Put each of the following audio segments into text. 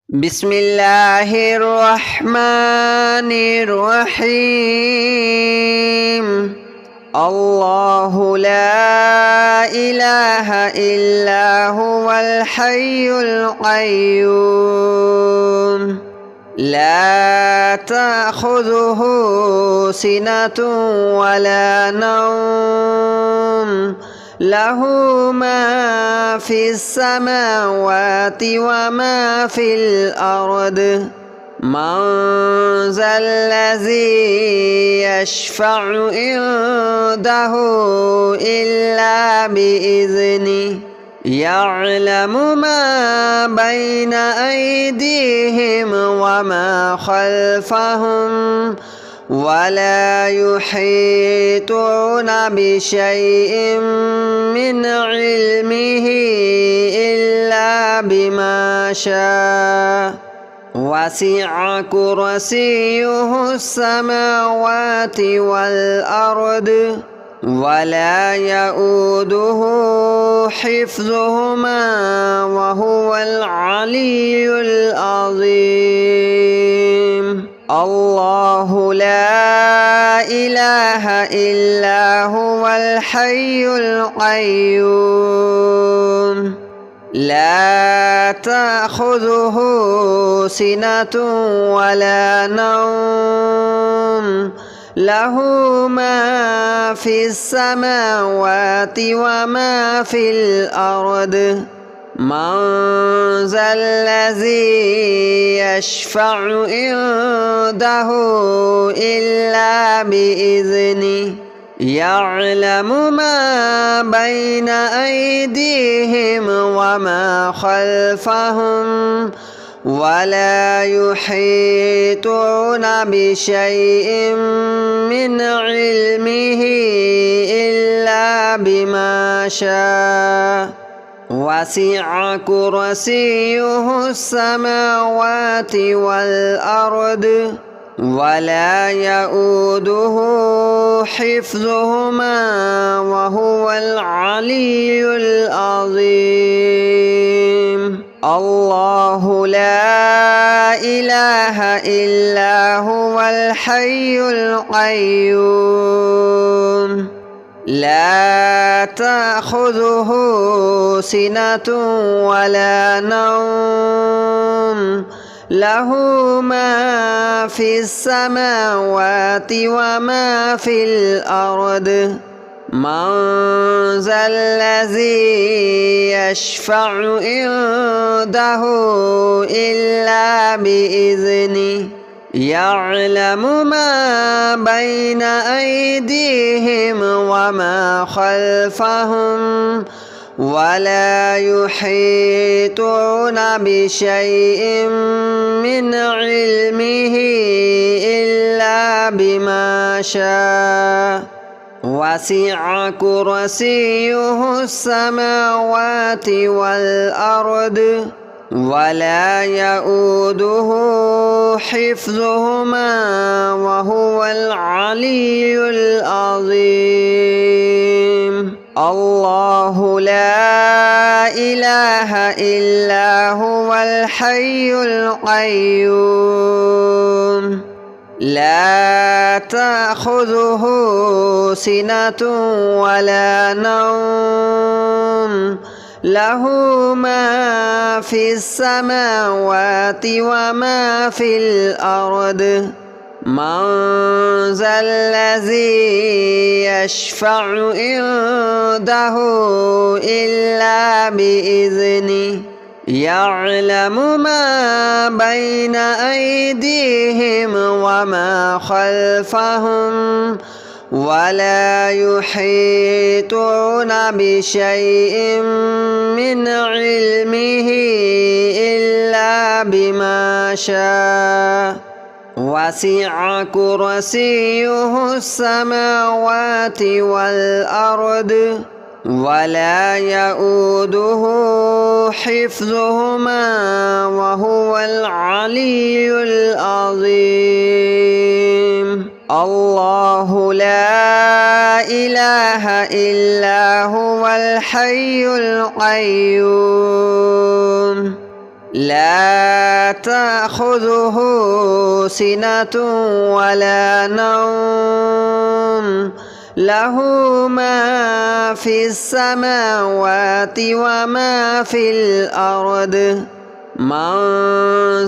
بسم الله الرحمن الرحيم. الله لا إله إلا هو الحي القيوم لا تأخذه سنة ولا نوم له ما في السماوات وما في الأرض من ذا الذي يشفع عنده إلا بإذنه يعلم ما بين أيديهم وما خلفهم ولا يحيطون بشيء من علمه إلا بما شاء وسع كرسيه السماوات والأرض ولا يؤوده حفظهما وهو العلي العظيم. الله لا إله إلا هو الحي القيوم لا تأخذه سنة ولا نوم له ما في السماوات وما في الأرض من ذا الذي يشفع عنده إلا بإذنه يعلم ما بين أيديهم وما خلفهم ولا يحيطون بشيء من علمه إلا بما شاء وسع كرسيه السماوات والأرض ولا يؤوده حفظهما وهو العلي العظيم. الله لا إله إلا هو الحي القيوم لا تأخذه سنة ولا نوم له ما في السماوات وما في الأرض من ذا الذي يشفع عنده إلا بإذنه يعلم ما بين أيديهم وما خلفهم ولا يحيطون بشيء من علمه إلا بما شاء وسع كرسيه السماوات والأرض ولا يؤوده حفظهما وهو العلي العظيم. الله لا إله إلا هو الحي القيوم لا تأخذه سنة ولا نوم له ما في السماوات وما في الأرض من ذا الذي يشفع عنده إلا بإذنه يعلم ما بين أيديهم وما خلفهم ولا يحيطون بشيء من علمه إلا بما شاء وسع كرسيه السماوات والأرض ولا يؤوده حفظهما وهو العلي العظيم. الله لا إله إلا هو الحي القيوم لا تأخذه سنة ولا نوم له ما في السماوات وما في الأرض من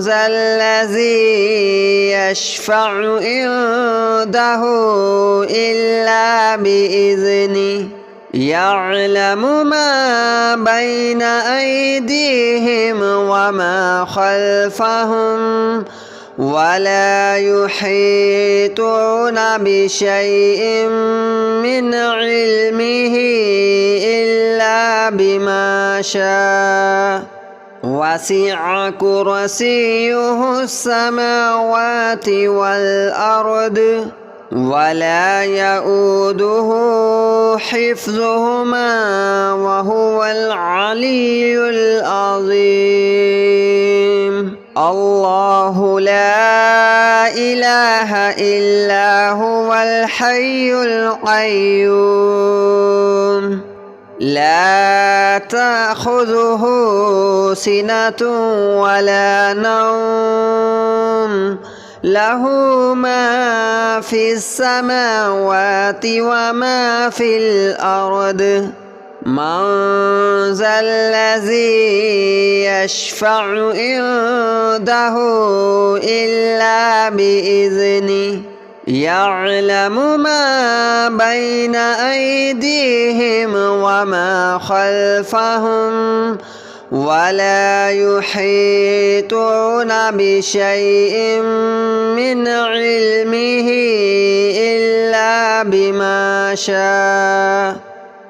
ذا الذي يشفع عنده إلا بإذنه يعلم ما بين أيديهم وما خلفهم ولا يحيطون بشيء من علمه إلا بما شاء وسع كرسيه السماوات والأرض ولا يؤوده حفظهما وهو العلي العظيم الله لا إله إلا هو الحي القيوم لا تأخذه سنة ولا نوم له ما في السماوات وما في الأرض من ذا الذي يشفع عنده إلا بإذنه يعلم ما بين أيديهم وما خلفهم ولا يحيطون بشيء من علمه إلا بما شاء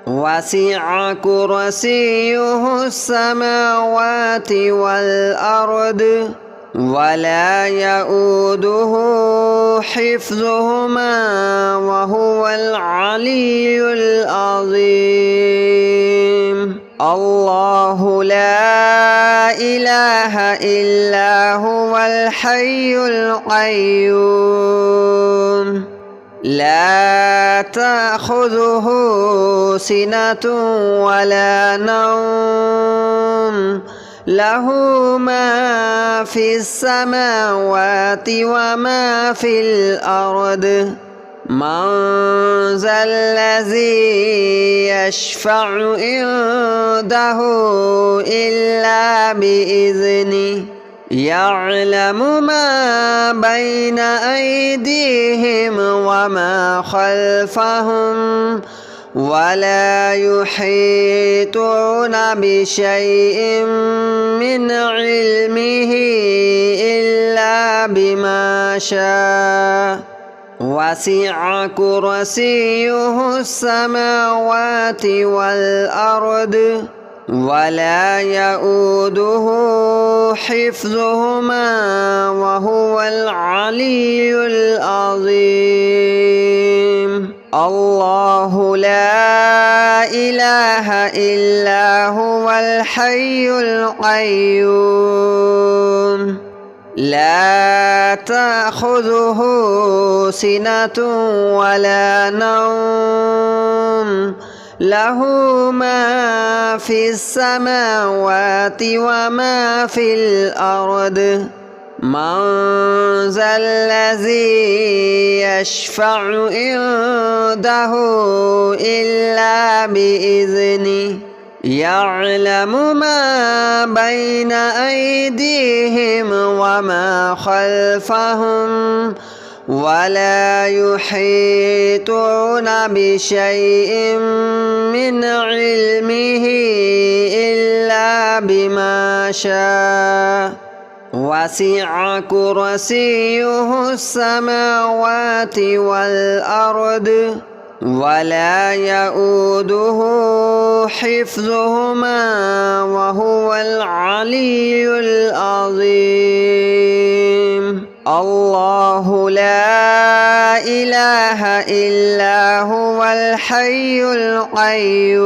وسع كرسيه السماوات والأرض ولا يؤوده حفظهما وهو العلي العظيم الله لا إله إلا هو الحي القيوم لا تأخذه سنة ولا نوم له ما في السماوات وما في الأرض من ذا الذي يشفع عنده إلا بإذنه يعلم ما بين أيديهم وما خلفهم ولا يحيطون بشيء من علمه إلا بما شاء وسع كرسيه السماوات والأرض ولا يؤوده حفظهما وهو العلي العظيم الله لا إله إلا هو الحي القيوم لا تأخذه سنة ولا نوم له ما في السماوات وما في الأرض من ذا الذي يشفع عنده إلا بإذنه يعلم ما بين أيديهم وما خلفهم ولا يحيطون بشيء من علمه إلا بما شاء وسع كرسيه السماوات والأرض ولا يؤوده حفظهما وهو العلي العظيم الله لا إله إلا هو الحي القيوم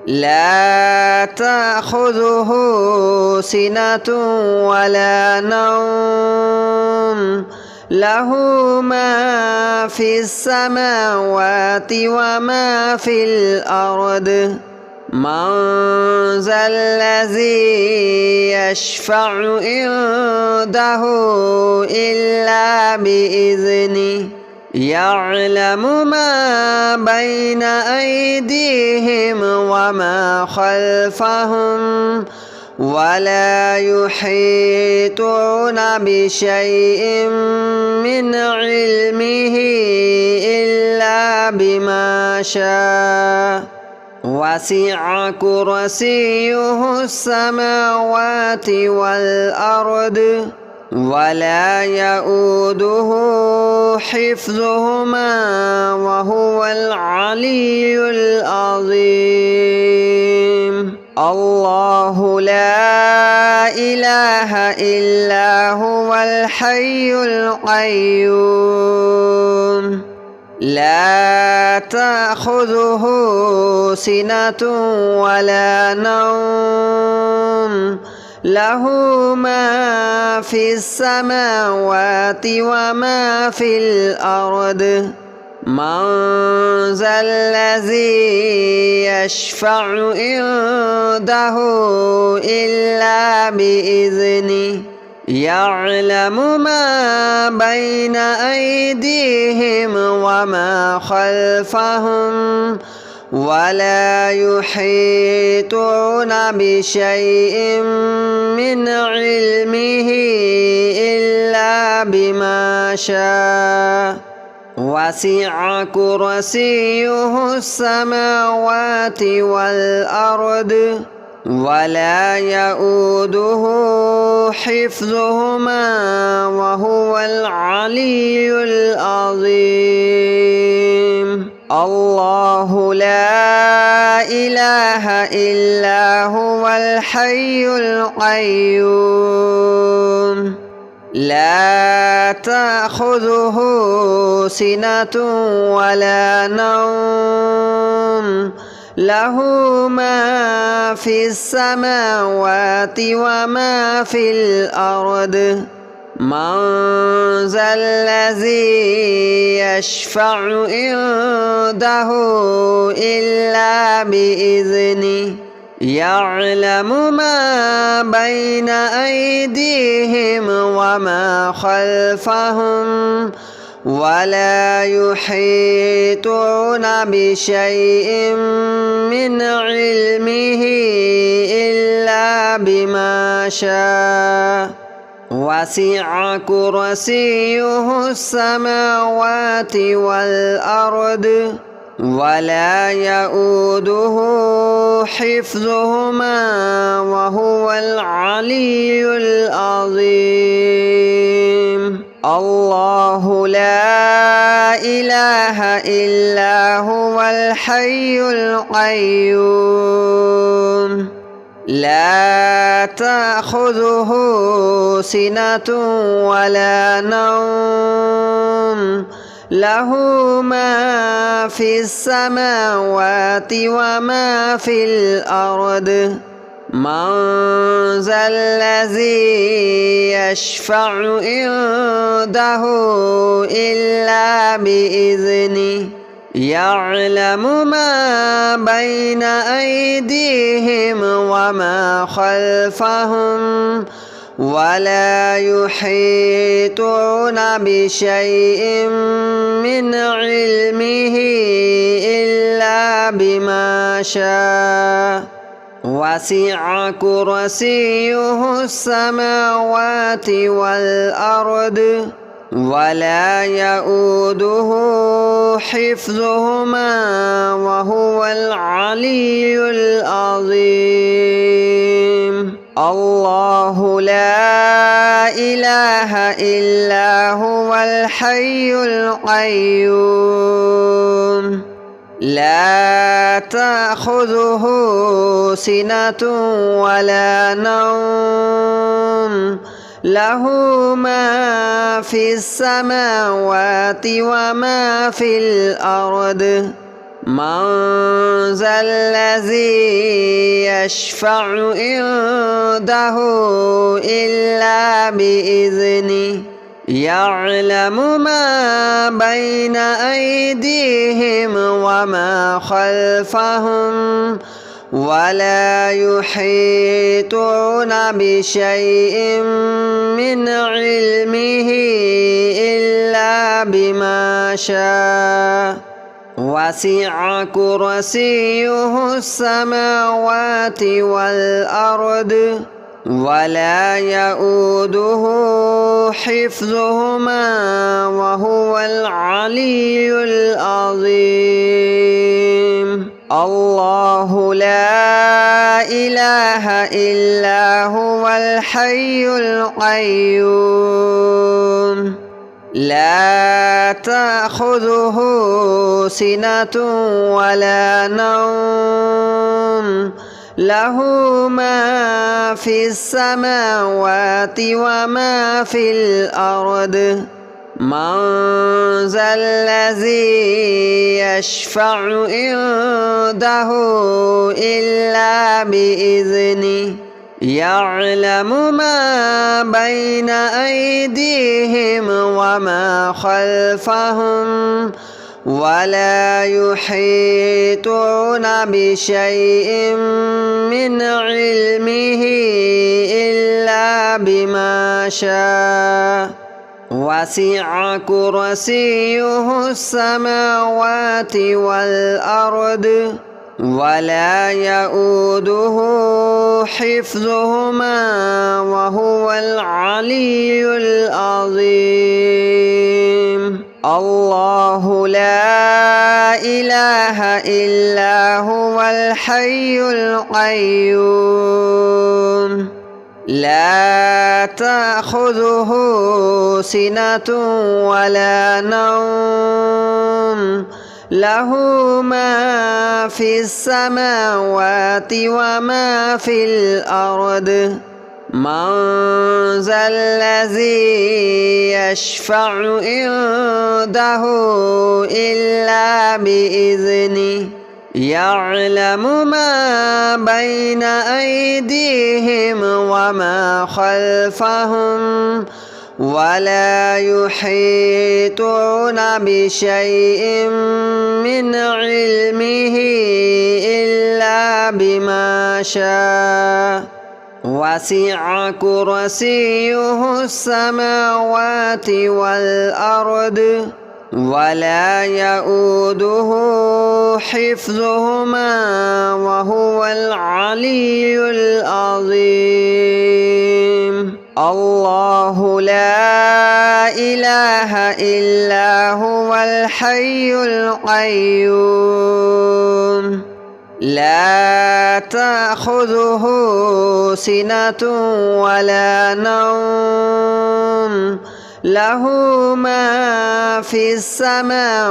لا تأخذه سنة ولا نوم له ما في السماوات وما في الأرض من ذا الذي يشفع عنده إلا بإذنه يعلم ما بين أيديهم وما خلفهم ولا يحيطون بشيء من علمه إلا بما شاء وسع كرسيه السماوات والأرض ولا يؤوده حفظهما وهو العلي العظيم الله لا إله إلا هو الحي القيوم لا تأخذه سنة ولا نوم له ما في السماوات وما في الأرض من ذا الذي يشفع عنده إلا بإذنه يعلم ما بين أيديهم وما خلفهم ولا يحيطون بشيء من علمه إلا بما شاء وسع كرسيه السماوات والأرض ولا يؤوده حفظهما وهو العلي العظيم الله لا إله إلا هو الحي القيوم لا تأخذه سنة ولا نوم له ما في السماوات وما في الأرض من ذا الذي يشفع عنده إلا بإذنه يعلم ما بين أيديهم وما خلفهم ولا يحيطون بشيء من علمه إلا بما شاء وسع كرسيه السماوات والأرض ولا يؤوده حفظهما وهو العلي العظيم الله لا إله إلا هو الحي القيوم لا تأخذه سنة ولا نوم له ما في السماوات وما في الأرض من ذا الذي يشفع عنده إلا بإذنه يعلم ما بين أيديهم وما خلفهم ولا يحيطون بشيء من علمه إلا بما شاء وسع كرسيه السماوات والأرض ولا يؤوده حفظهما وهو العلي العظيم الله لا إله إلا هو الحي القيوم لا تأخذه سنة ولا نوم له ما في السماوات وما في الأرض من ذا الذي يشفع عنده إلا بإذنه يعلم ما بين أيديهم وما خلفهم ولا يحيطون بشيء من علمه إلا بما شاء وسع كرسيه السماوات والأرض ولا يؤوده حفظهما وهو العلي العظيم الله لا إله إلا هو الحي القيوم لا تأخذه سنة ولا نوم له ما في السماوات وما في الأرض من ذا الذي يشفع عنده إلا بإذنه يعلم ما بين أيديهم وما خلفهم ولا يحيطون بشيء من علمه إلا بما شاء وسع كرسيه السماوات والأرض ولا يؤوده حفظهما وهو العلي العظيم الله لا إله إلا هو الحي القيوم لا تأخذه سنة ولا نوم له ما في السماوات وما في الأرض من ذا الذي يشفع عنده إلا بإذنه يعلم ما بين أيديهم وما خلفهم ولا يحيطون بشيء من علمه إلا بما شاء وسع كرسيه السماوات والأرض ولا يؤوده حفظهما وهو العلي العظيم الله لا إله إلا هو الحي القيوم لا تأخذه سنة ولا نوم له ما في السماوات